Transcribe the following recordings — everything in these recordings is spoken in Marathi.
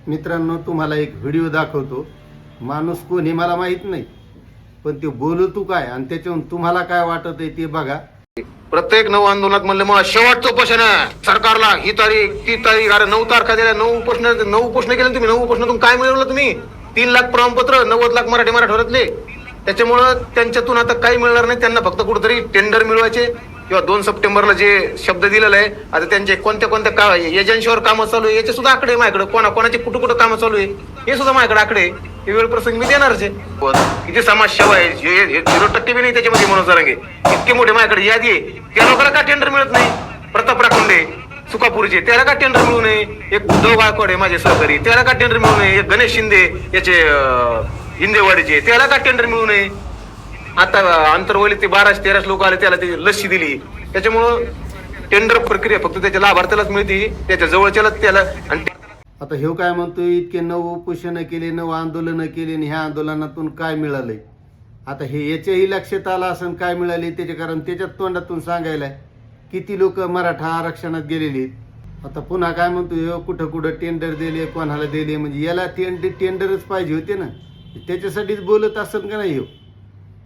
मित्रांनो, तुम्हाला एक व्हिडिओ दाखवतो. माणूस कोण हे मला माहित नाही, पण ते बोलतो काय आणि त्याच्यावरून तुम्हाला काय वाटत आहे ते बघा. प्रत्येक नऊ आंदोलनात म्हणलं मग शेवटचं उपोषण आहे सरकारला, ही तारीख ती तारीख. अरे 9 तारखा दिल्या, 9 उपोषण केले तुम्ही. 9 उपोषणातून काय मिळवलं तुम्ही? 3 लाख प्रमाणपत्र, 90 लाख मराठवाड्यातले. त्याच्यामुळं त्यांच्यातून आता काही मिळणार नाही. त्यांना फक्त कुठेतरी टेंडर मिळवायचे किंवा 2 सप्टेंबरला जे शब्द दिलेला आहे, आता त्यांचे कोणत्या एजन्सीवर कामं चालू आहे याचे सुद्धा आकडे माझ्याकडे. कोणाची कुठं कामं चालू आहे हे सुद्धा माझ्याकडे आकडे. हे वेळ प्रसंगी मी देणारच आहे. किती समाजसेवा आहे, 0% बी नाही त्याच्यामध्ये. मनोज जरांगे इतके मोठे माझ्याकडे यादी आहे. त्या लोकांना का टेंडर मिळत नाही? प्रताप राखोंडे सुकापूरचे, त्याला का टेंडर मिळू नये? एक उद्धव गायकवाड आहे माझे सहकारी, त्याला का टेंडर मिळू नये? एक गणेश शिंदे याचे हिंदेवाडीचे, त्याला का टेंडर मिळू नये? आता आंतरवली ते 12-13 लोक आले, त्याला ते लस्सी दिली. त्याच्यामुळं टेंडर प्रक्रिया फक्त त्याच्या लाभार्थ्यालाच मिळते, त्याच्या जवळच्यालाच त्याला. आणि आता हे काय म्हणतोय, इतके 9 उपोषणं केले, 9 आंदोलनं केली आणि ह्या आंदोलनातून काय मिळालंय? आता हे याच्याही लक्षात आलं असं काय मिळाले त्याचे, कारण त्याच्यात तोंडातून सांगायला किती लोक मराठा आरक्षणात गेलेली. आता पुन्हा काय म्हणतोय, कुठं टेंडर दिले, कोणाला दिले, म्हणजे याला टेंडरच पाहिजे होते ना. त्याच्यासाठीच बोलत असेल का नाही?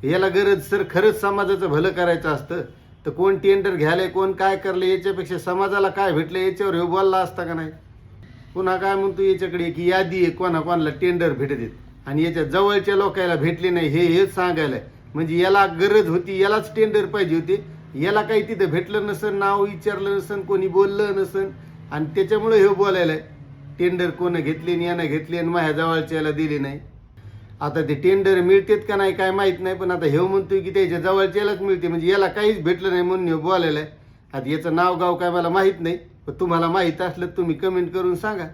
याला गरज सर खरंच समाजाचं भलं करायचं असतं तर कोण टेंडर घ्यायला, कोण काय करलं, याच्यापेक्षा समाजाला काय भेटलं याच्यावर हे बोलला असता का नाही? पुन्हा काय म्हणतो, याच्याकडे एक यादी आहे कोणाला टेंडर भेटत आणि याच्या जवळच्या लोकांना भेटले नाही हेच सांगायला. म्हणजे याला गरज होती, यालाच टेंडर पाहिजे होते. याला काही तिथं भेटलं नसन, नाव विचारलं नसन, कोणी बोललं नसन आणि त्याच्यामुळे हे बोलायला टेंडर कोण घेतले आणि यानं घेतले आणि माझ्या जवळच्या याला दिले नाही. आता ते टेंडर मिळतेत का नाही काय माहित नाही, पण आता हे म्हणतोय की त्याच्या जवळच्यालाच मिळते, म्हणजे याला काहीच भेटलं नाही म्हणून बोलायला. आता याचं नाव गाव काय मला माहित नाही, पण तुम्हाला माहित असलं तुम्ही कमेंट करून सांगा.